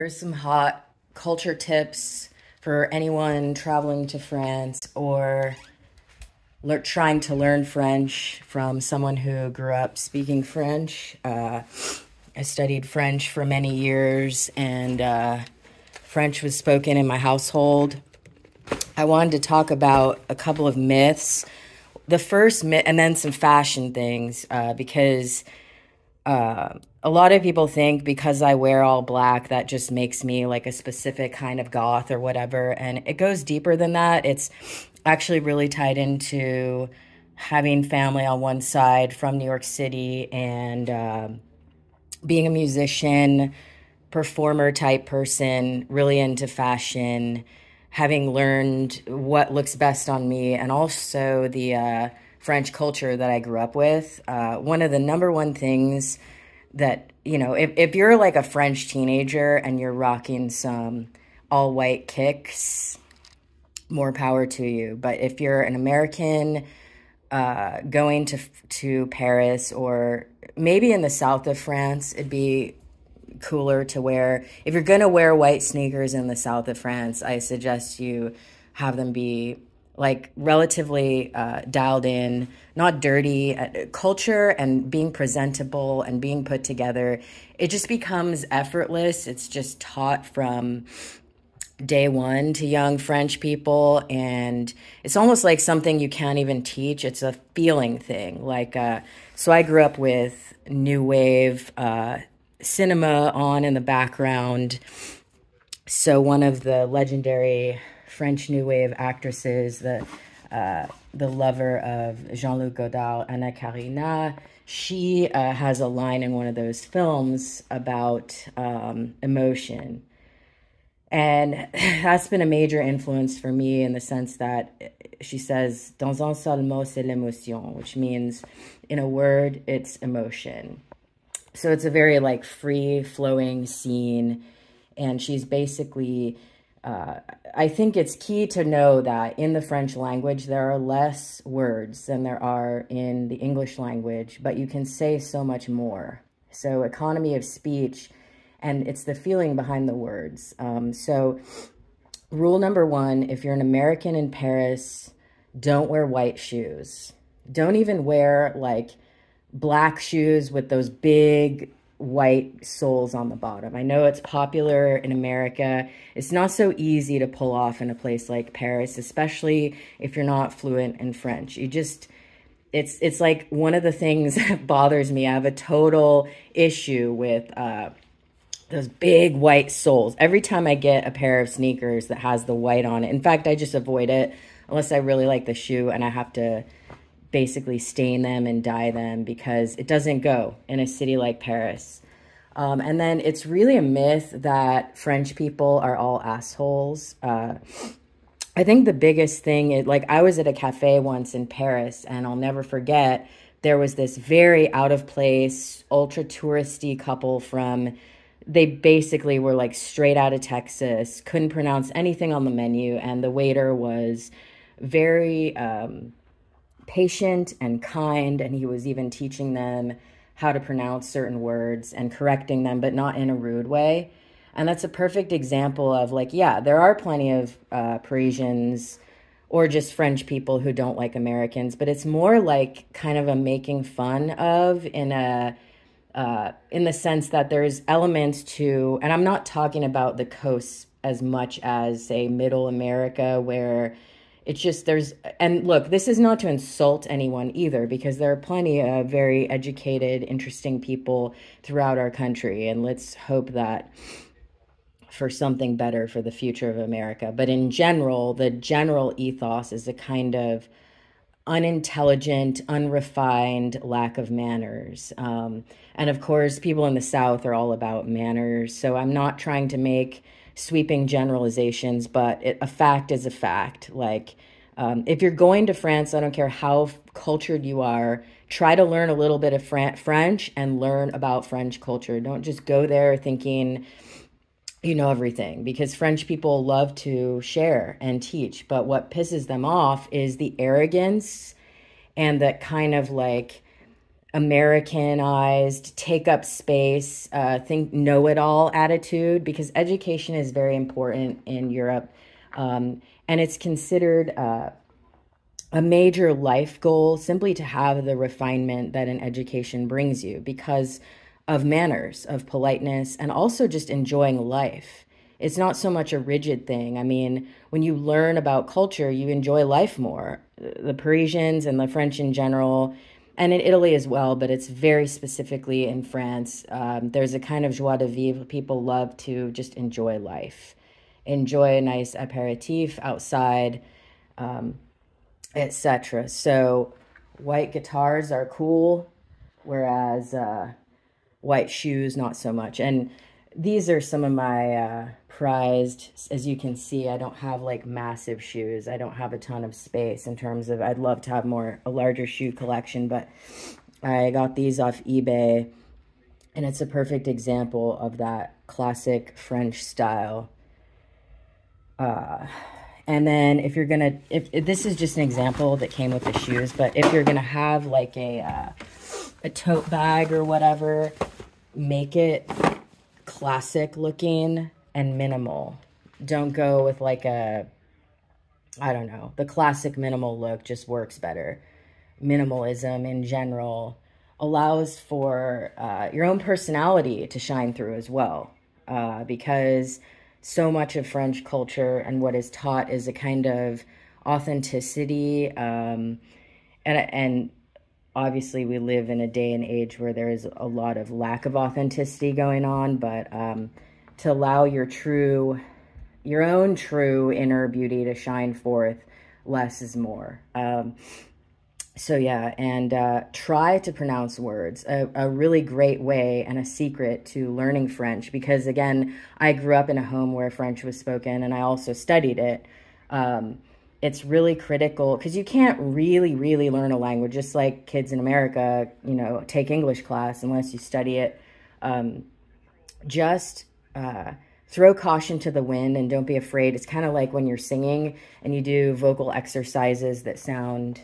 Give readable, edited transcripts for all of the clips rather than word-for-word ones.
Here's some hot culture tips for anyone traveling to France or trying to learn French from someone who grew up speaking French. I studied French for many years, and French was spoken in my household. I wanted to talk about a couple of myths. The first myth, and then some fashion things, because a lot of people think because I wear all black, that just makes me like a specific kind of goth or whatever. And it goes deeper than that. It's actually really tied into having family on one side from New York City and being a musician, performer type person, really into fashion, having learned what looks best on me, and also the French culture that I grew up with. One of the number one things that, if you're like a French teenager and you're rocking some all white kicks, more power to you. But if you're an American going to Paris, or maybe in the south of France, it'd be cooler to wear. If you're going to wear white sneakers in the south of France, I suggest you have them be like relatively dialed in, not dirty. Culture and being presentable and being put together, it just becomes effortless. It's just taught from day one to young French people, and it's almost like something you can't even teach. It's a feeling thing. So I grew up with new wave cinema on in the background. So one of the legendary French New Wave actresses, the lover of Jean-Luc Godard, Anna Karina, she has a line in one of those films about emotion. And that's been a major influence for me in the sense that she says, dans un seul mot, c'est l'émotion, which means in a word, it's emotion. So it's a very like free-flowing scene. And she's basically, I think it's key to know that in the French language, there are less words than there are in the English language, but you can say so much more. So economy of speech, and it's the feeling behind the words. So rule number one, if you're an American in Paris, don't wear white shoes. Don't even wear like black shoes with those big white soles on the bottom. I know it's popular in America. It's not so easy to pull off in a place like Paris, especially if you're not fluent in French. It's like one of the things that bothers me. I have a total issue with those big white soles. Every time I get a pair of sneakers that has the white on it, in fact, I just avoid it unless I really like the shoe and I have to basically stain them and dye them because it doesn't go in a city like Paris. And then it's really a myth that French people are all assholes. I think the biggest thing is, like, I was at a cafe once in Paris, and I'll never forget, there was this very out of place, ultra touristy couple they basically were like straight out of Texas, couldn't pronounce anything on the menu, and the waiter was very patient and kind, and he was even teaching them how to pronounce certain words and correcting them, but not in a rude way. And that's a perfect example of like, yeah, there are plenty of Parisians or just French people who don't like Americans, but it's more like kind of a making fun of in the sense that there's elements to, and I'm not talking about the coasts as much as, say, middle America, where it's just and look, this is not to insult anyone either, because there are plenty of very educated, interesting people throughout our country, and let's hope that for something better for the future of America. But in general, the general ethos is a kind of unintelligent, unrefined lack of manners. And of course, people in the South are all about manners. So I'm not trying to make sweeping generalizations, but a fact is a fact. Like, if you're going to France, I don't care how cultured you are, try to learn a little bit of French and learn about French culture. Don't just go there thinking you know everything, because French people love to share and teach. But what pisses them off is the arrogance and that kind of like Americanized, take up space, think know-it-all attitude, because education is very important in Europe. And it's considered a major life goal simply to have the refinement that an education brings you because of manners, of politeness, and also just enjoying life. It's not so much a rigid thing. I mean, when you learn about culture, you enjoy life more. The Parisians and the French in general, and in Italy as well, but it's very specifically in France. There's a kind of joie de vivre. People love to just enjoy life, enjoy a nice aperitif outside, etc. So white guitars are cool, whereas white shoes, not so much. And these are some of my prized, as you can see, I don't have like massive shoes. I don't have a ton of space in terms of, I'd love to have a larger shoe collection, but I got these off eBay, and it's a perfect example of that classic French style. And then if you're gonna, if this is just an example that came with the shoes, but if you're gonna have like a tote bag or whatever, make it classic looking and minimal. Don't go with like I don't know, the classic minimal look just works better. Minimalism in general allows for your own personality to shine through as well, because so much of French culture and what is taught is a kind of authenticity, and obviously we live in a day and age where there is a lot of lack of authenticity going on, but to allow your own true inner beauty to shine forth, less is more. So yeah, and try to pronounce words. A really great way and a secret to learning French, because again, I grew up in a home where French was spoken and I also studied it. It's really critical because you can't really learn a language, just like kids in America, you know, take English class unless you study it. Just throw caution to the wind and don't be afraid. It's kind of like when you're singing and you do vocal exercises that sound...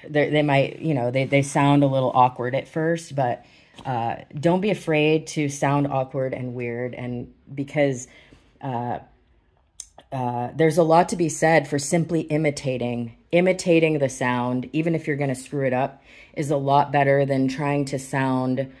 They might, you know, they sound a little awkward at first, but don't be afraid to sound awkward and weird. And because there's a lot to be said for simply imitating the sound, even if you're going to screw it up, is a lot better than trying to sound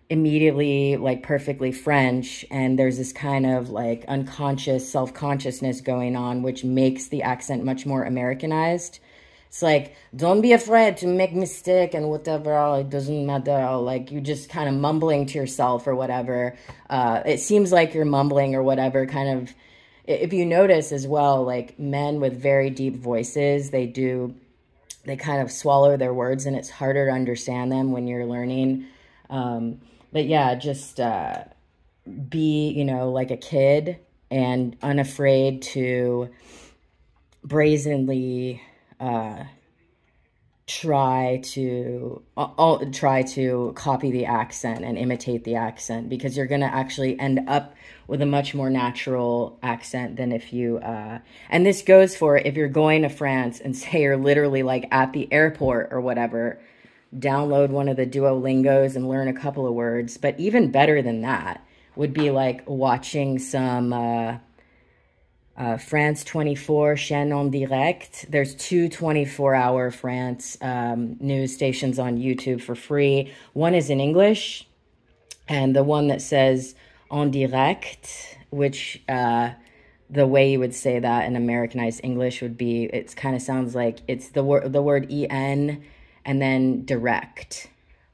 immediately like perfectly French. And there's this kind of like unconscious self-consciousness going on, which makes the accent much more Americanized. It's like, don't be afraid to make mistake and whatever, it doesn't matter, like you just kind of mumbling to yourself or whatever. It seems like you're mumbling or whatever, kind of. If you notice as well, like men with very deep voices, they kind of swallow their words and it's harder to understand them when you're learning. But yeah, just be, you know, like a kid and unafraid to brazenly... try to copy the accent and imitate the accent, because you're going to actually end up with a much more natural accent than if you, and this goes for if you're going to France and say you're literally like at the airport or whatever, download one of the Duolingos and learn a couple of words. But even better than that would be like watching some, France 24 chaîne en direct. There's 2 24-hour France news stations on YouTube for free. One is in English, and the one that says en direct, which the way you would say that in Americanized English would be, it kind of sounds like it's the word en and then direct.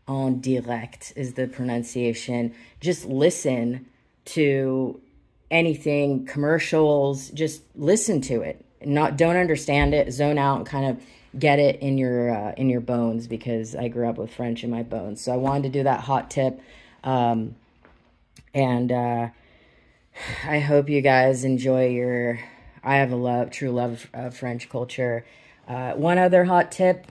En direct is the pronunciation. Just listen to anything, commercials, just listen to it. Don't understand it, zone out and kind of get it in your bones, because I grew up with French in my bones. So I wanted to do that hot tip. And I hope you guys enjoy I have a true love of French culture. One other hot tip.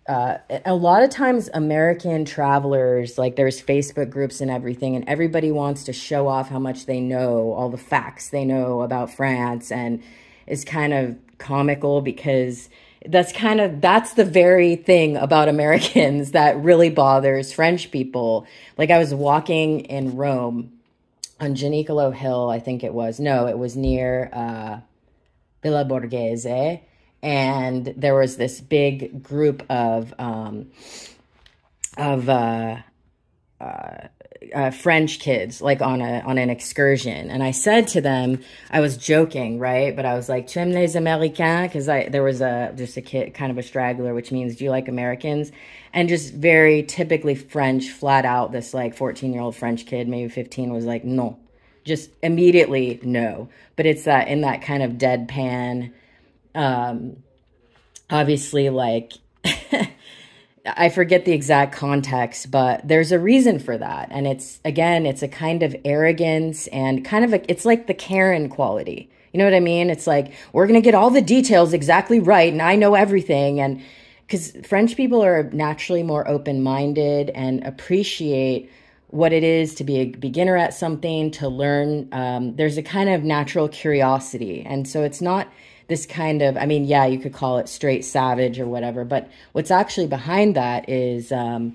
A lot of times American travelers, like there's Facebook groups and everything, and everybody wants to show off how much they know, all the facts they know about France, and it's kind of comical because that's the very thing about Americans that really bothers French people. Like I was walking in Rome on Janicolo Hill, I think it was. No, it was near Villa Borghese. And there was this big group of of uh, French kids, like on an excursion. And I said to them, I was joking, right? But I was like, "Tu aimes les Americains?" Because there was just a kid, kind of a straggler, which means, "Do you like Americans?" And just very typically French, flat out, this like 14-year-old French kid, maybe 15, was like, "No," just immediately no. But it's that in that kind of deadpan, obviously like. I forget the exact context, but there's a reason for that. And it's, again, it's a kind of arrogance and kind of it's like the Karen quality. You know what I mean? It's like, we're going to get all the details exactly right, and I know everything. And because French people are naturally more open-minded and appreciate what it is to be a beginner at something, to learn. There's a kind of natural curiosity. And so it's not this kind of, I mean, yeah, you could call it straight savage or whatever, but what's actually behind that is a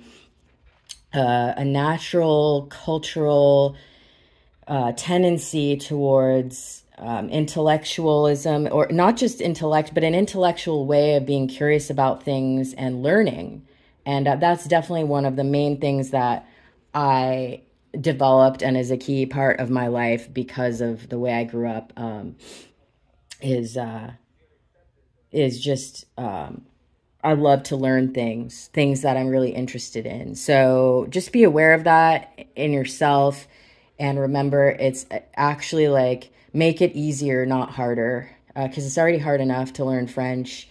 natural cultural tendency towards intellectualism, or not just intellect, but an intellectual way of being curious about things and learning. And that's definitely one of the main things that I developed and is a key part of my life because of the way I grew up. Is just I love to learn things that I'm really interested in. So just be aware of that in yourself, and remember, it's actually like, make it easier, not harder, because it's already hard enough to learn French.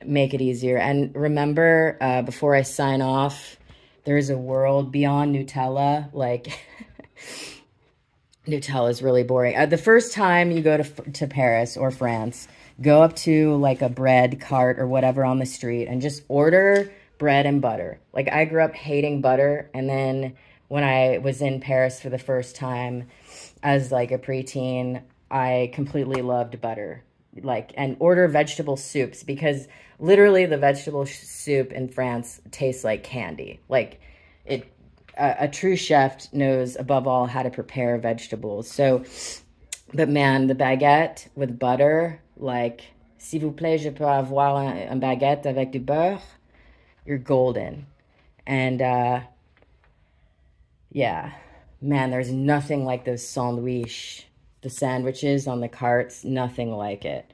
Make it easier. And remember, before I sign off, there's a world beyond Nutella. Like Nutella is really boring. The first time you go to Paris or France, go up to like a bread cart or whatever on the street and just order bread and butter. Like I grew up hating butter, and then when I was in Paris for the first time as like a preteen, I completely loved butter. Like, and order vegetable soups, because literally the vegetable soup in France tastes like candy. Like it. A true chef knows above all how to prepare vegetables. So, but man, the baguette with butter, like, s'il vous plaît, je peux avoir un baguette avec du beurre, you're golden. And, yeah, man, there's nothing like those sandwich, the sandwiches on the carts, nothing like it.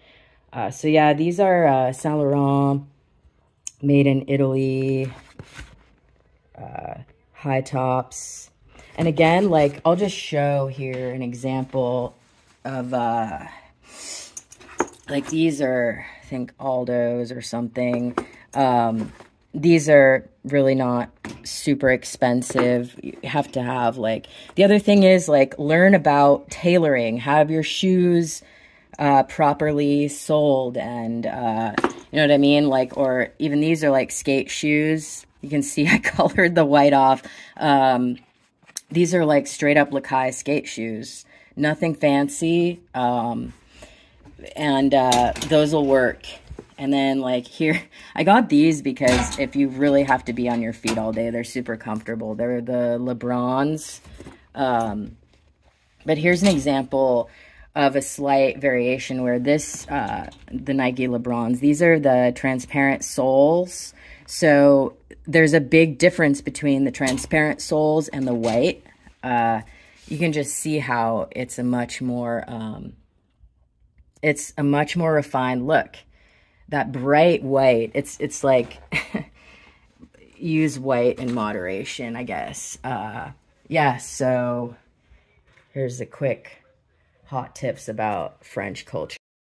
So yeah, these are Saint Laurent, made in Italy, high tops. And again, like, I'll just show here an example of like, these are, I think, Aldo's or something. These are really not super expensive. You have to have, like, the other thing is, like, learn about tailoring, have your shoes properly soled, and you know what I mean? Like, or even these are like skate shoes. You can see I colored the white off. These are like straight up Lakai skate shoes. Nothing fancy. And those will work. And then like here, I got these because if you really have to be on your feet all day, they're super comfortable. They're the Lebrons. But here's an example of a slight variation where this, the Nike Lebrons, these are the transparent soles. So there's a big difference between the transparent soles and the white. You can just see how it's a much more refined look. That bright white, it's like, use white in moderation, I guess. Yeah, so here's the quick hot tips about French culture.